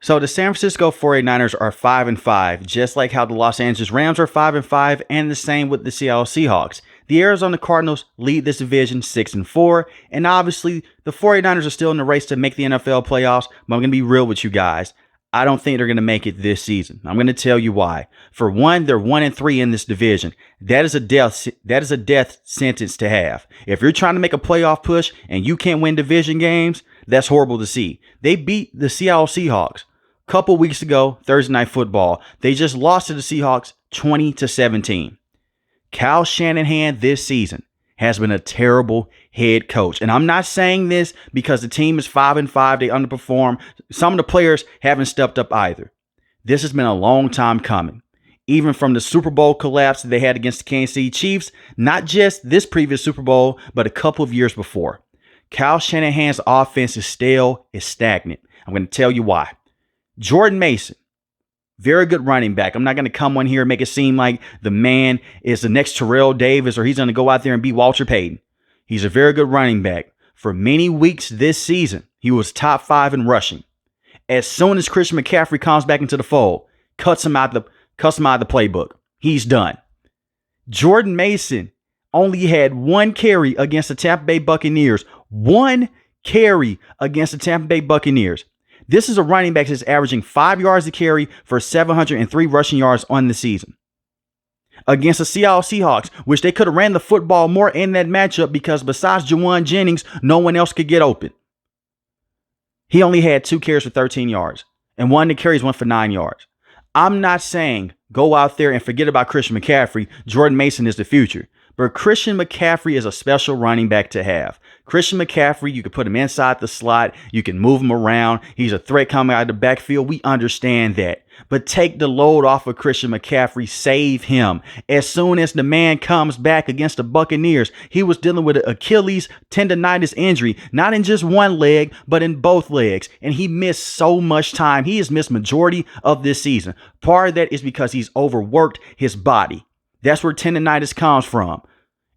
So the San Francisco 49ers are 5-5, just like how the Los Angeles Rams are 5-5, and the same with the Seattle Seahawks. The Arizona Cardinals lead this division 6-4, and obviously the 49ers are still in the race to make the NFL playoffs, but I'm going to be real with you guys. I don't think they're going to make it this season. I'm going to tell you why. For one, they're 1-3 in this division. That is a death sentence to have. If you're trying to make a playoff push and you can't win division games, that's horrible to see. They beat the Seattle Seahawks a couple weeks ago, Thursday Night Football. They just lost to the Seahawks 20-17. Kyle Shanahan this season has been a terrible head coach. And I'm not saying this because the team is 5-5. They underperform. Some of the players haven't stepped up either. This has been a long time coming. Even from the Super Bowl collapse that they had against the Kansas City Chiefs, not just this previous Super Bowl, but a couple of years before. Kyle Shanahan's offense is stale, is stagnant. I'm going to tell you why. Jordan Mason, very good running back. I'm not going to come on here and make it seem like the man is the next Terrell Davis or he's going to go out there and beat Walter Payton. He's a very good running back. For many weeks this season, he was top 5 in rushing. As soon as Christian McCaffrey comes back into the fold, cuts him out of the playbook. He's done. Jordan Mason only had one carry against the Tampa Bay Buccaneers. One carry against the Tampa Bay Buccaneers. This is a running back that's averaging 5 yards a carry for 703 rushing yards on the season. Against the Seattle Seahawks, which they could have ran the football more in that matchup because besides Jawan Jennings, no one else could get open. He only had 2 carries for 13 yards, and one of the carries went for 9 yards. I'm not saying go out there and forget about Christian McCaffrey. Jordan Mason is the future. But Christian McCaffrey is a special running back to have. Christian McCaffrey, you can put him inside the slot. You can move him around. He's a threat coming out of the backfield. We understand that. But take the load off of Christian McCaffrey. Save him. As soon as the man comes back against the Buccaneers, he was dealing with an Achilles tendonitis injury, not in just one leg, but in both legs. And he missed so much time. He has missed majority of this season. Part of that is because he's overworked his body. That's where tendonitis comes from.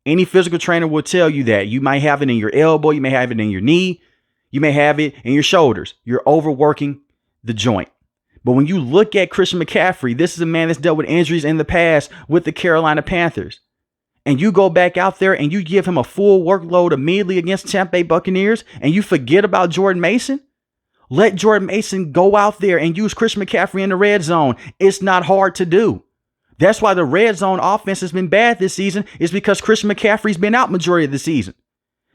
Any physical trainer will tell you that. You might have it in your elbow. You may have it in your knee. You may have it in your shoulders. You're overworking the joint. But when you look at Christian McCaffrey, this is a man that's dealt with injuries in the past with the Carolina Panthers. And you go back out there and you give him a full workload immediately against Tampa Bay Buccaneers and you forget about Jordan Mason? Let Jordan Mason go out there and use Christian McCaffrey in the red zone. It's not hard to do. That's why the red zone offense has been bad this season, is because Christian McCaffrey's been out majority of the season.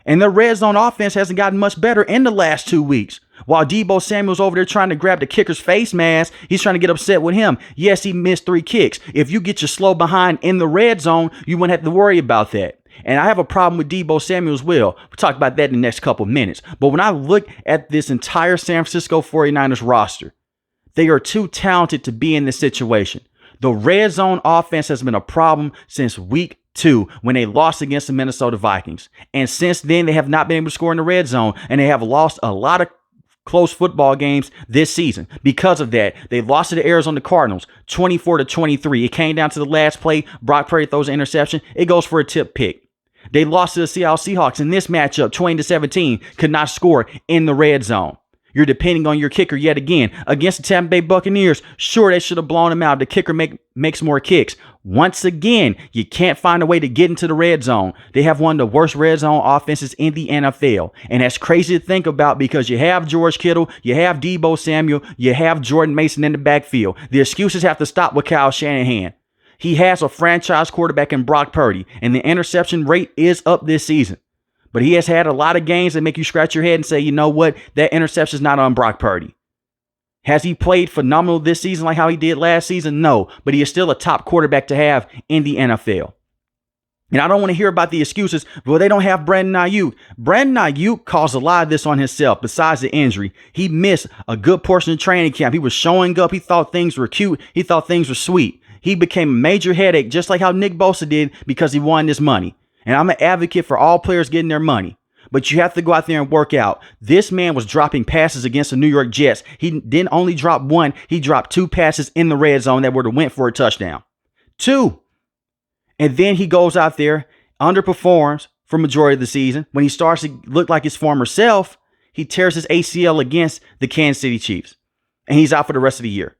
And the red zone offense hasn't gotten much better in the last 2 weeks. While Deebo Samuel's over there trying to grab the kicker's face mask, he's trying to get upset with him. Yes, he missed 3 kicks. If you get your slow behind in the red zone, you wouldn't have to worry about that. And I have a problem with Deebo Samuel as well. We'll talk about that in the next couple of minutes. But when I look at this entire San Francisco 49ers roster, they are too talented to be in this situation. The red zone offense has been a problem since week 2 when they lost against the Minnesota Vikings. And since then, they have not been able to score in the red zone, and they have lost a lot of close football games this season. Because of that, they lost to the Arizona Cardinals 24-23. It came down to the last play. Brock Purdy throws an interception. It goes for a tip pick. They lost to the Seattle Seahawks in this matchup 20-17, could not score in the red zone. You're depending on your kicker yet again. Against the Tampa Bay Buccaneers, sure, they should have blown him out. The kicker makes more kicks. Once again, you can't find a way to get into the red zone. They have one of the worst red zone offenses in the NFL. And that's crazy to think about because you have George Kittle, you have Deebo Samuel, you have Jordan Mason in the backfield. The excuses have to stop with Kyle Shanahan. He has a franchise quarterback in Brock Purdy, and the interception rate is up this season. But he has had a lot of games that make you scratch your head and say, you know what? That interception is not on Brock Purdy. Has he played phenomenal this season like how he did last season? No, but he is still a top quarterback to have in the NFL. And I don't want to hear about the excuses, but they don't have Brandon Ayuk. Brandon Ayuk caused a lot of this on himself besides the injury. He missed a good portion of training camp. He was showing up. He thought things were cute. He thought things were sweet. He became a major headache just like how Nick Bosa did because he won this money. And I'm an advocate for all players getting their money. But you have to go out there and work out. This man was dropping passes against the New York Jets. He didn't only drop one. He dropped 2 passes in the red zone that would have went for a touchdown. 2. And then he goes out there, underperforms for majority of the season. When he starts to look like his former self, he tears his ACL against the Kansas City Chiefs. and he's out for the rest of the year.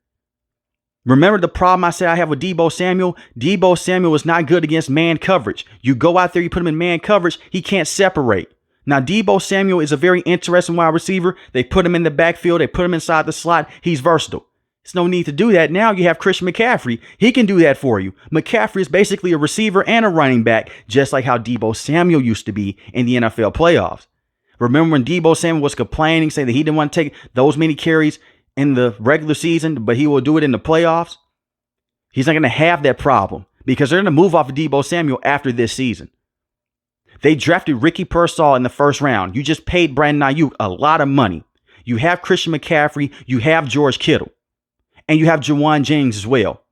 Remember the problem I said I have with Deebo Samuel? Deebo Samuel is not good against man coverage. You go out there, you put him in man coverage, he can't separate. Now, Deebo Samuel is a very interesting wide receiver. They put him in the backfield. They put him inside the slot. He's versatile. There's no need to do that. Now you have Christian McCaffrey. He can do that for you. McCaffrey is basically a receiver and a running back, just like how Deebo Samuel used to be in the NFL playoffs. Remember when Deebo Samuel was complaining, saying that he didn't want to take those many carries in the regular season, but he will do it in the playoffs? He's not going to have that problem because they're going to move off of Deebo Samuel after this season. They drafted Ricky Pearsall in the first round. You just paid Brandon Ayuk a lot of money. You have Christian McCaffrey. You have George Kittle. And you have Jawan Jennings as well.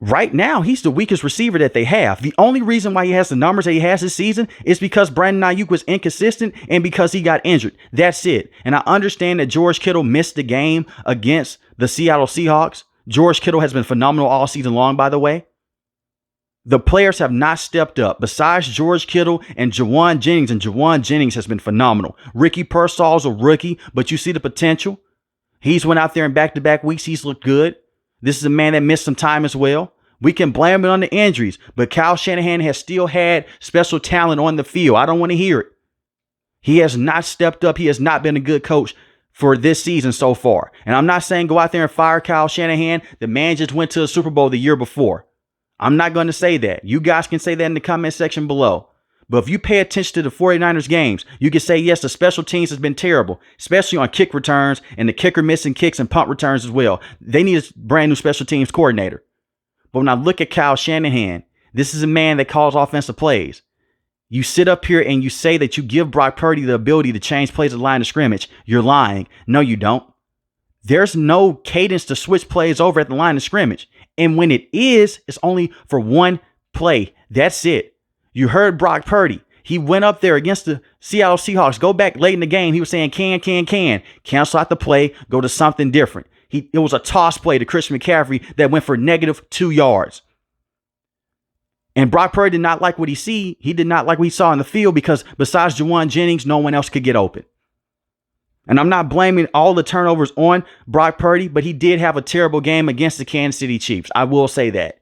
Right now, he's the weakest receiver that they have. The only reason why he has the numbers that he has this season is because Brandon Ayuk was inconsistent and because he got injured. That's it. And I understand that George Kittle missed the game against the Seattle Seahawks. George Kittle has been phenomenal all season long, by the way. The players have not stepped up besides George Kittle and Jawan Jennings, and Jawan Jennings has been phenomenal. Ricky Pearsall's a rookie, but you see the potential. He's went out there in back-to-back weeks. He's looked good. This is a man that missed some time as well. We can blame it on the injuries, but Kyle Shanahan has still had special talent on the field. I don't want to hear it. He has not stepped up. He has not been a good coach for this season so far. And I'm not saying go out there and fire Kyle Shanahan. The man just went to a Super Bowl the year before. I'm not going to say that. You guys can say that in the comment section below. But if you pay attention to the 49ers games, you can say, yes, the special teams has been terrible, especially on kick returns and the kicker missing kicks and punt returns as well. They need a brand new special teams coordinator. But when I look at Kyle Shanahan, this is a man that calls offensive plays. You sit up here and you say that you give Brock Purdy the ability to change plays at the line of scrimmage. You're lying. No, you don't. There's no cadence to switch plays over at the line of scrimmage. And when it is, it's only for one play. That's it. You heard Brock Purdy. He went up there against the Seattle Seahawks. Go back late in the game. He was saying, can. Cancel out the play. Go to something different. It was a toss play to Christian McCaffrey that went for -2 yards. And Brock Purdy did not like what he did not like what he saw in the field because besides Jawan Jennings, no one else could get open. And I'm not blaming all the turnovers on Brock Purdy, but he did have a terrible game against the Kansas City Chiefs. I will say that.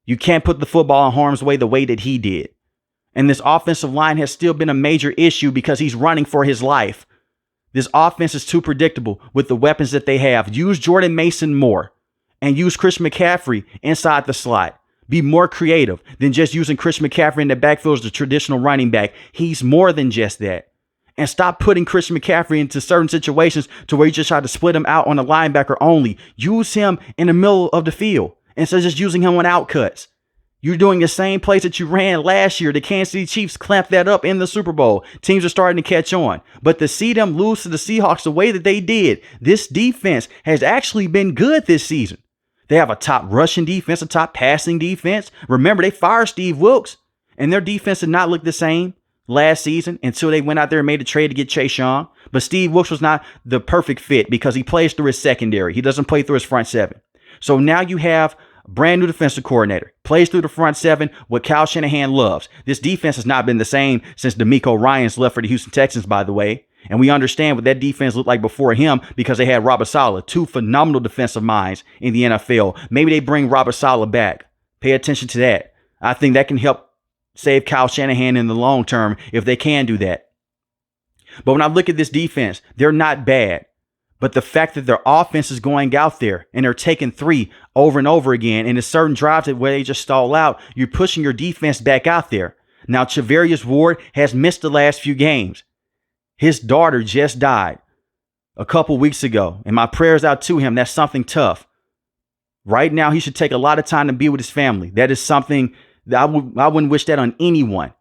You can't put the football in harm's way the way that he did. And this offensive line has still been a major issue because he's running for his life. This offense is too predictable with the weapons that they have. Use Jordan Mason more and use Christian McCaffrey inside the slot. Be more creative than just using Christian McCaffrey in the backfield as the traditional running back. He's more than just that. And stop putting Christian McCaffrey into certain situations to where you just try to split him out on a linebacker only. Use him in the middle of the field instead of just using him on outcuts. You're doing the same plays that you ran last year. The Kansas City Chiefs clamped that up in the Super Bowl. Teams are starting to catch on. But to see them lose to the Seahawks the way that they did, this defense has actually been good this season. They have a top rushing defense, a top passing defense. Remember, they fired Steve Wilks, and their defense did not look the same last season until they went out there and made a trade to get Chase Young. But Steve Wilks was not the perfect fit because he plays through his secondary. He doesn't play through his front seven. So now you have a brand new defensive coordinator, plays through the front seven, what Kyle Shanahan loves. This defense has not been the same since DeMeco Ryans left for the Houston Texans, by the way. And we understand what that defense looked like before him because they had Robert Saleh, two phenomenal defensive minds in the NFL. Maybe they bring Robert Saleh back. Pay attention to that. I think that can help save Kyle Shanahan in the long term if they can do that. But when I look at this defense, they're not bad. But the fact that their offense is going out there and they're taking three over and over again, and there's certain drives where they just stall out, you're pushing your defense back out there. Now, Charvarius Ward has missed the last few games. His daughter just died a couple weeks ago, and my prayers out to him. That's something tough. Right now, he should take a lot of time to be with his family. That is something that I wouldn't wish that on anyone.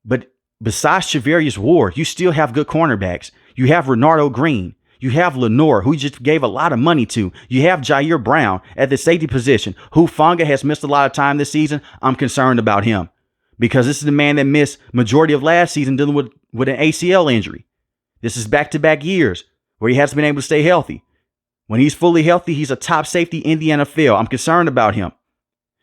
But besides Charvarius Ward, you still have good cornerbacks. You have Renardo Green. You have Lenore, who you just gave a lot of money to. You have Jair Brown at the safety position. Hufanga has missed a lot of time this season. I'm concerned about him because this is the man that missed majority of last season dealing with an ACL injury. This is back-to-back years where he hasn't been able to stay healthy. When he's fully healthy, he's a top safety in the NFL. I'm concerned about him.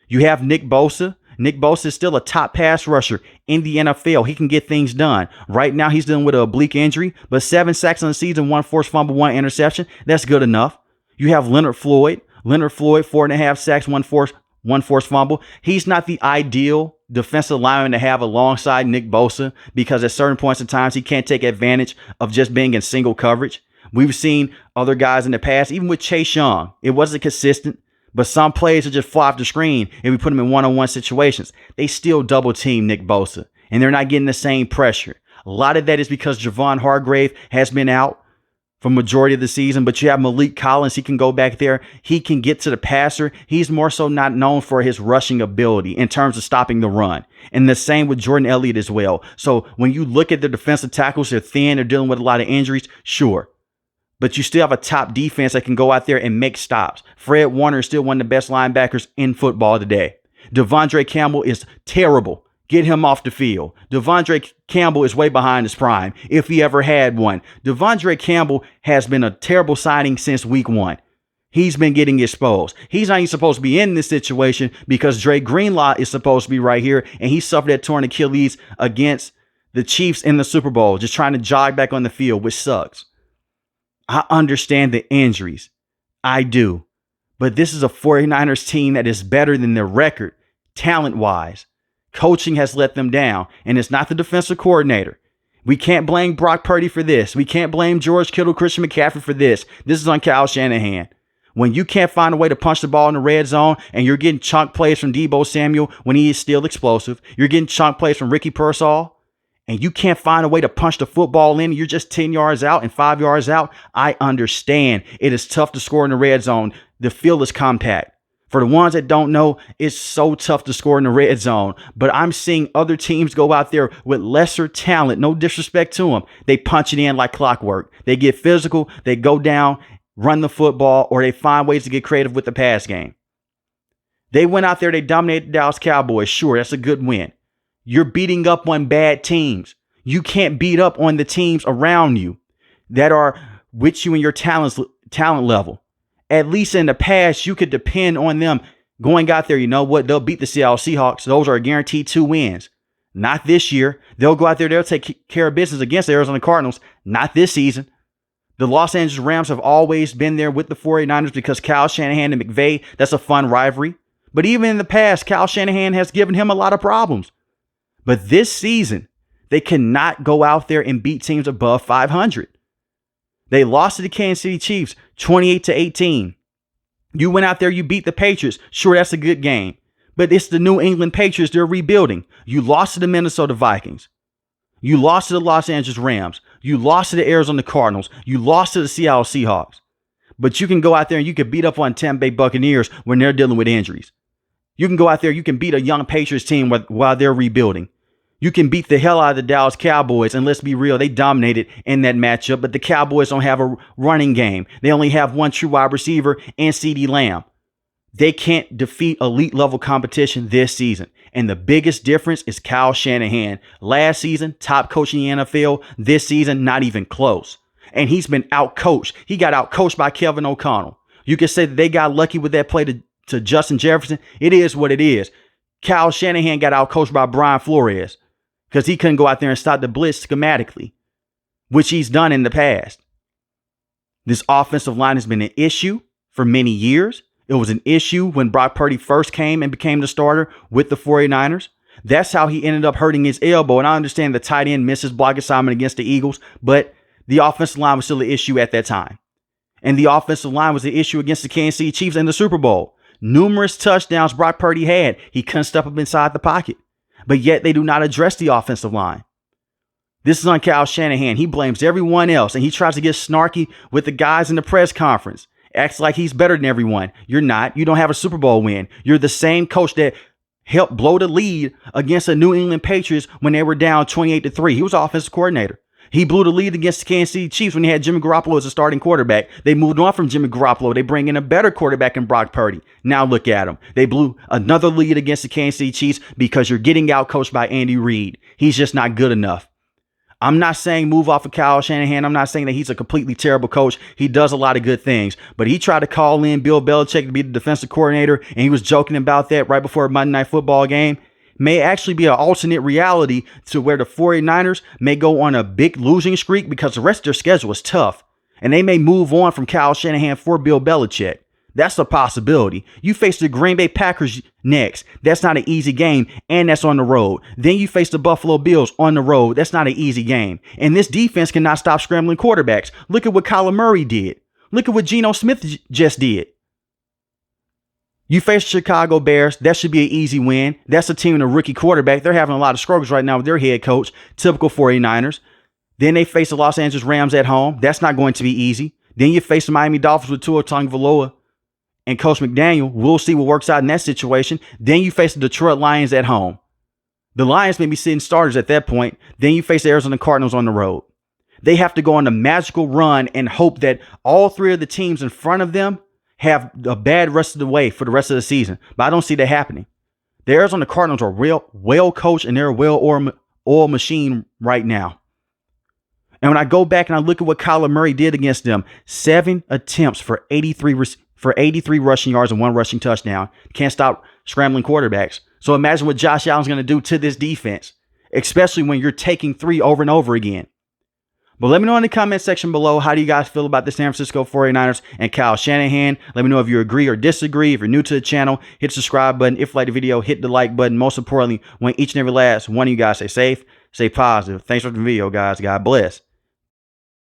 You have Nick Bosa Nick Bosa is still a top pass rusher in the NFL. He can get things done. Right now, he's dealing with an oblique injury, but 7 sacks on the season, 1 forced fumble, 1 interception. That's good enough. You have Leonard Floyd, 4.5 sacks, 1 forced fumble. He's not the ideal defensive lineman to have alongside Nick Bosa because at certain points in times he can't take advantage of just being in single coverage. We've seen other guys in the past, even with Chase Young, it wasn't consistent, but some plays will just fly off the screen and we put them in one-on-one situations. They still double team Nick Bosa and they're not getting the same pressure. A lot of that is because Javon Hargrave has been out for majority of the season, but you have Malik Collins. He can go back there. He can get to the passer. He's more so not known for his rushing ability in terms of stopping the run. And the same with Jordan Elliott as well. So when you look at the defensive tackles, they're thin. They're dealing with a lot of injuries. Sure. But you still have a top defense that can go out there and make stops. Fred Warner is still one of the best linebackers in football today. Devondre Campbell is terrible. Get him off the field. Devondre Campbell is way behind his prime, if he ever had one. Devondre Campbell has been a terrible signing since week 1. He's been getting exposed. He's not even supposed to be in this situation because Dre Greenlaw is supposed to be right here, and he suffered that torn Achilles against the Chiefs in the Super Bowl, just trying to jog back on the field, which sucks. I understand the injuries. I do. But this is a 49ers team that is better than their record, talent-wise. Coaching has let them down, and it's not the defensive coordinator. We can't blame Brock Purdy for this. We can't blame George Kittle, Christian McCaffrey for this. This is on Kyle Shanahan. When you can't find a way to punch the ball in the red zone and you're getting chunk plays from Deebo Samuel when he is still explosive, you're getting chunk plays from Ricky Pearsall, and you can't find a way to punch the football in, you're just 10 yards out and 5 yards out, I understand. It is tough to score in the red zone. The field is compact. For the ones that don't know, it's so tough to score in the red zone. But I'm seeing other teams go out there with lesser talent. No disrespect to them. They punch it in like clockwork. They get physical. They go down, run the football, or they find ways to get creative with the pass game. They went out there. They dominated the Dallas Cowboys. Sure, that's a good win. You're beating up on bad teams. You can't beat up on the teams around you that are with you in your talent level. At least in the past, you could depend on them going out there. You know what? They'll beat the Seattle Seahawks. Those are guaranteed 2 wins. Not this year. They'll go out there. They'll take care of business against the Arizona Cardinals. Not this season. The Los Angeles Rams have always been there with the 49ers because Kyle Shanahan and McVay, that's a fun rivalry. But even in the past, Kyle Shanahan has given him a lot of problems. But this season, they cannot go out there and beat teams above 500. They lost to the Kansas City Chiefs 28-18. You went out there, you beat the Patriots. Sure, that's a good game. But it's the New England Patriots. They're rebuilding. You lost to the Minnesota Vikings. You lost to the Los Angeles Rams. You lost to the Arizona Cardinals. You lost to the Seattle Seahawks. But you can go out there and you can beat up on Tampa Bay Buccaneers when they're dealing with injuries. You can go out there, you can beat a young Patriots team while they're rebuilding. You can beat the hell out of the Dallas Cowboys, and let's be real, they dominated in that matchup, but the Cowboys don't have a running game. They only have one true wide receiver and CeeDee Lamb. They can't defeat elite level competition this season. And the biggest difference is Kyle Shanahan. Last season, top coach in the NFL. This season, not even close. And he's been outcoached. He got outcoached by Kevin O'Connell. You could say that they got lucky with that play to Justin Jefferson. It is what it is. Kyle Shanahan got outcoached by Brian Flores because he couldn't go out there and stop the blitz schematically, which he's done in the past. This offensive line has been an issue for many years. It was an issue when Brock Purdy first came and became the starter with the 49ers. That's how he ended up hurting his elbow. And I understand the tight end misses block assignment against the Eagles, but the offensive line was still an issue at that time. And the offensive line was an issue against the Kansas City Chiefs in the Super Bowl. Numerous touchdowns Brock Purdy had. He couldn't step up inside the pocket. But yet they do not address the offensive line. This is on Kyle Shanahan. He blames everyone else, and he tries to get snarky with the guys in the press conference. Acts like he's better than everyone. You're not. You don't have a Super Bowl win. You're the same coach that helped blow the lead against the New England Patriots when they were down 28-3. He was offensive coordinator. He blew the lead against the Kansas City Chiefs when they had Jimmy Garoppolo as a starting quarterback. They moved on from Jimmy Garoppolo. They bring in a better quarterback in Brock Purdy. Now look at him. They blew another lead against the Kansas City Chiefs because you're getting out coached by Andy Reid. He's just not good enough. I'm not saying move off of Kyle Shanahan. I'm not saying that he's a completely terrible coach. He does a lot of good things. But he tried to call in Bill Belichick to be the defensive coordinator, and he was joking about that right before a Monday Night Football game. may actually be an alternate reality to where the 49ers may go on a big losing streak because the rest of their schedule is tough. And they may move on from Kyle Shanahan for Bill Belichick. That's a possibility. You face the Green Bay Packers next. That's not an easy game, and that's on the road. Then you face the Buffalo Bills on the road. That's not an easy game. And this defense cannot stop scrambling quarterbacks. Look at what Kyler Murray did. Look at what Geno Smith just did. You face the Chicago Bears. That should be an easy win. That's a team with a rookie quarterback. They're having a lot of struggles right now with their head coach. Typical 49ers. Then they face the Los Angeles Rams at home. That's not going to be easy. Then you face the Miami Dolphins with Tua Tagovailoa and Coach McDaniel. We'll see what works out in that situation. Then you face the Detroit Lions at home. The Lions may be sitting starters at that point. Then you face the Arizona Cardinals on the road. They have to go on a magical run and hope that all three of the teams in front of them have a bad rest of the way for the rest of the season. But I don't see that happening. The Arizona Cardinals are well coached, and they're a well-oiled machine right now. And when I go back and I look at what Kyler Murray did against them, 7 attempts for 83 rushing yards and 1 rushing touchdown. Can't stop scrambling quarterbacks. So imagine what Josh Allen's going to do to this defense, especially when you're taking 3 over and over again. But let me know in the comment section below, how do you guys feel about the San Francisco 49ers and Kyle Shanahan? Let me know if you agree or disagree. If you're new to the channel, hit the subscribe button. If you like the video, hit the like button. Most importantly, want each and every last one of you guys stay safe, stay positive. Thanks for the video, guys. God bless.